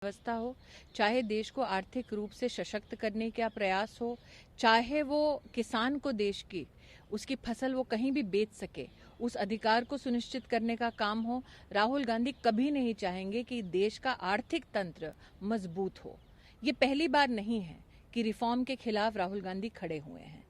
व्यवस्था हो, चाहे देश को आर्थिक रूप से सशक्त करने का प्रयास हो, चाहे वो किसान को देश की उसकी फसल वो कहीं भी बेच सके, उस अधिकार को सुनिश्चित करने का काम हो, राहुल गांधी कभी नहीं चाहेंगे कि देश का आर्थिक तंत्र मजबूत हो। ये पहली बार नहीं है कि रिफॉर्म के खिलाफ राहुल गांधी खड़े हुए हैं।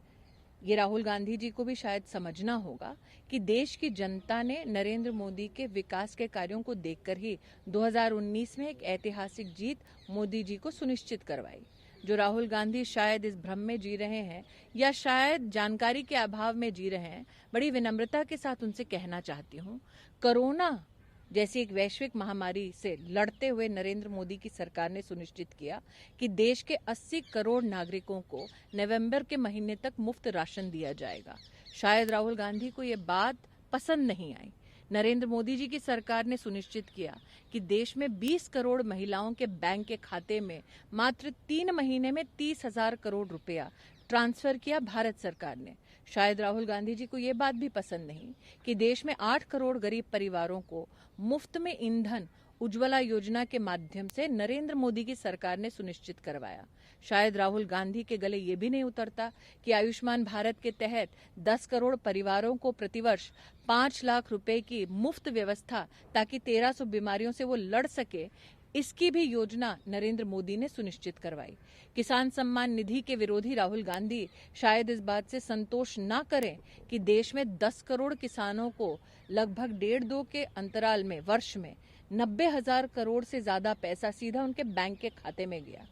ये राहुल गांधी जी को भी शायद समझना होगा कि देश की जनता ने नरेंद्र मोदी के विकास के कार्यों को देखकर ही 2019 में एक ऐतिहासिक जीत मोदी जी को सुनिश्चित करवाई। जो राहुल गांधी शायद इस भ्रम में जी रहे हैं या शायद जानकारी के अभाव में जी रहे हैं, बड़ी विनम्रता के साथ उनसे कहना चाहती हूँ, कोरोना जैसी एक वैश्विक महामारी से लड़ते हुए नरेंद्र मोदी की सरकार ने सुनिश्चित किया कि देश के 80 करोड़ नागरिकों को नवंबर के महीने तक मुफ्त राशन दिया जाएगा। शायद राहुल गांधी को ये बात पसंद नहीं आई। नरेंद्र मोदी जी की सरकार ने सुनिश्चित किया कि देश में 20 करोड़ महिलाओं के बैंक के खाते में मात्र 3 महीने में 30,000 करोड़ रुपया ट्रांसफर किया भारत सरकार ने। शायद राहुल गांधी जी को ये बात भी पसंद नहीं कि देश में 8 करोड़ गरीब परिवारों को मुफ्त में ईंधन उज्ज्वला योजना के माध्यम से नरेंद्र मोदी की सरकार ने सुनिश्चित करवाया। शायद राहुल गांधी के गले ये भी नहीं उतरता कि आयुष्मान भारत के तहत 10 करोड़ परिवारों को प्रतिवर्ष 5 लाख रुपए की मुफ्त व्यवस्था ताकि 1300 बीमारियों से वो लड़ सके, इसकी भी योजना नरेंद्र मोदी ने सुनिश्चित करवाई। किसान सम्मान निधि के विरोधी राहुल गांधी शायद इस बात से संतोष न करें कि देश में 10 करोड़ किसानों को लगभग 1.5-2 के अंतराल में वर्ष में 90,000 करोड़ से ज्यादा पैसा सीधा उनके बैंक के खाते में गया।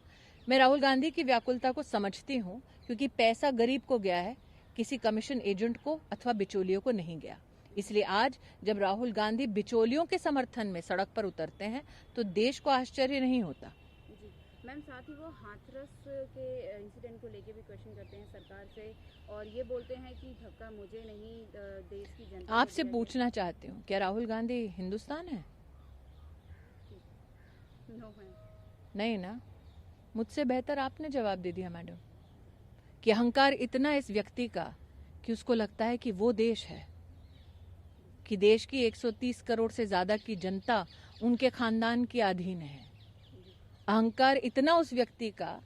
मैं राहुल गांधी की व्याकुलता को समझती हूँ, क्योंकि पैसा गरीब को गया है, किसी कमीशन एजेंट को अथवा बिचौलियों को नहीं गया। इसलिए आज जब राहुल गांधी बिचौलियों के समर्थन में सड़क पर उतरते हैं तो देश को आश्चर्य नहीं होता। जी मैम, साथ ही वो हाथरस के इंसिडेंट को लेके भी क्वेश्चन करते हैं सरकार से और ये बोलते हैं कि धक्का मुझे नहीं, देश की जनता। आपसे पूछना चाहती हूँ, क्या राहुल गांधी हिंदुस्तान है? No ma'am. नहीं ना। मुझसे बेहतर आपने जवाब दे दिया मैडम कि अहंकार इतना इस व्यक्ति का कि उसको लगता है कि वो देश है, कि देश की 130 करोड़ से ज्यादा की जनता उनके खानदान के अधीन है। अहंकार इतना उस व्यक्ति का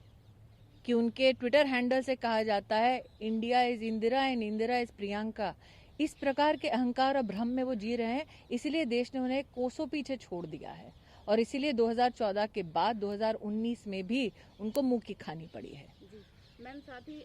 कि उनके ट्विटर हैंडल से कहा जाता है India is Indira and Indira is Priyanka. इस प्रकार के अहंकार और भ्रम में वो जी रहे हैं, इसलिए देश ने उन्हें कोसों पीछे छोड़ दिया है और इसीलिए 2014 के बाद 2019 में भी उनको मुंह की खानी पड़ी है। मैम, साथ ही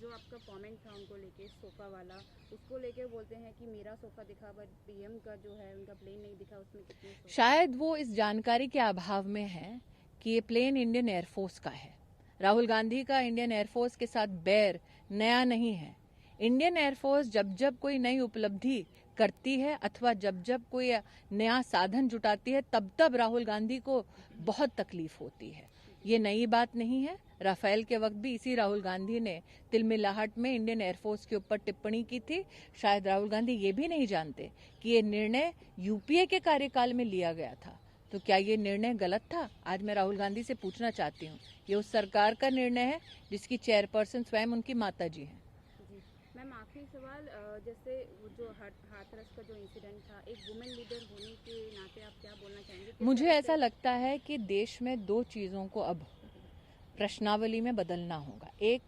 जो आपका कमेंट था उनको लेके सोफा वाला, उसको लेके बोलते हैं कि मेरा सोफा दिखा पर पीएम का जो है उनका प्लेन नहीं दिखा, उसमें कितने। शायद वो इस जानकारी के अभाव में है कि ये प्लेन इंडियन एयरफोर्स का है। राहुल गांधी का इंडियन एयरफोर्स के साथ बैर नया नहीं है। इंडियन एयरफोर्स जब जब कोई नई उपलब्धि करती है अथवा जब जब कोई नया साधन जुटाती है तब तब राहुल गांधी को बहुत तकलीफ होती है। ये नई बात नहीं है। राफेल के वक्त भी इसी राहुल गांधी ने तिलमिलाहट में इंडियन एयरफोर्स के ऊपर टिप्पणी की थी। शायद राहुल गांधी ये भी नहीं जानते कि ये निर्णय यूपीए के कार्यकाल में लिया गया था। तो क्या ये निर्णय गलत था? आज मैं राहुल गांधी से पूछना चाहती हूँ, ये उस सरकार का निर्णय है जिसकी चेयरपर्सन स्वयं उनकी माता जी हैं। मैम, आखिरी सवाल, जैसे वो जो हाथरस का जो इंसिडेंट था, एक वुमेन लीडर होने के नाते आप क्या बोलना चाहेंगे? मुझे ऐसा लगता है कि देश में 2 चीजों को अब प्रश्नावली में बदलना होगा। एक,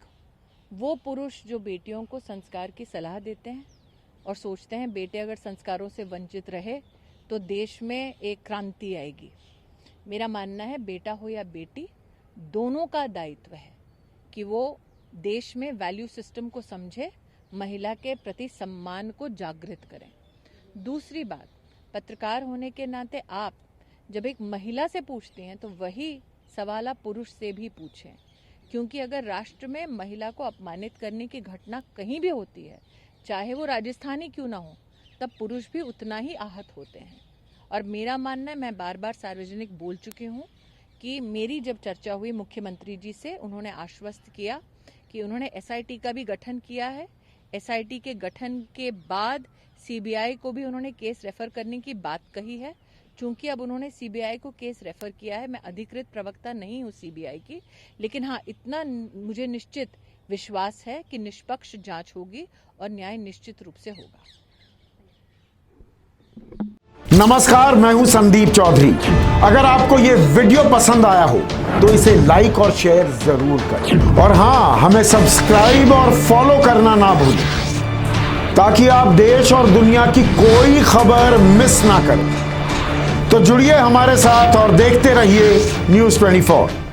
वो पुरुष जो बेटियों को संस्कार की सलाह देते हैं और सोचते हैं बेटे अगर संस्कारों से वंचित रहे तो देश में एक क्रांति आएगी। मेरा मानना है बेटा हो या बेटी, दोनों का दायित्व है कि वो देश में वैल्यू सिस्टम को समझे, महिला के प्रति सम्मान को जागृत करें। दूसरी बात, पत्रकार होने के नाते आप जब एक महिला से पूछते हैं तो वही सवाल आप पुरुष से भी पूछें, क्योंकि अगर राष्ट्र में महिला को अपमानित करने की घटना कहीं भी होती है, चाहे वो राजस्थानी क्यों ना हो, तब पुरुष भी उतना ही आहत होते हैं। और मेरा मानना है, मैं बार बार सार्वजनिक बोल चुकी हूँ कि मेरी जब चर्चा हुई मुख्यमंत्री जी से, उन्होंने आश्वस्त किया कि उन्होंने एसआईटी का भी गठन किया है। एसआईटी के गठन के बाद सीबीआई को भी उन्होंने केस रेफर करने की बात कही है। चूंकि अब उन्होंने सीबीआई को केस रेफर किया है, मैं अधिकृत प्रवक्ता नहीं हूँ सीबीआई की, लेकिन हाँ, इतना मुझे निश्चित विश्वास है कि निष्पक्ष जांच होगी और न्याय निश्चित रूप से होगा। नमस्कार, मैं हूं संदीप चौधरी। अगर आपको ये वीडियो पसंद आया हो तो इसे लाइक और शेयर जरूर करें और हाँ, हमें सब्सक्राइब और फॉलो करना ना भूलें ताकि आप देश और दुनिया की कोई खबर मिस ना करें। तो जुड़िए हमारे साथ और देखते रहिए News 24।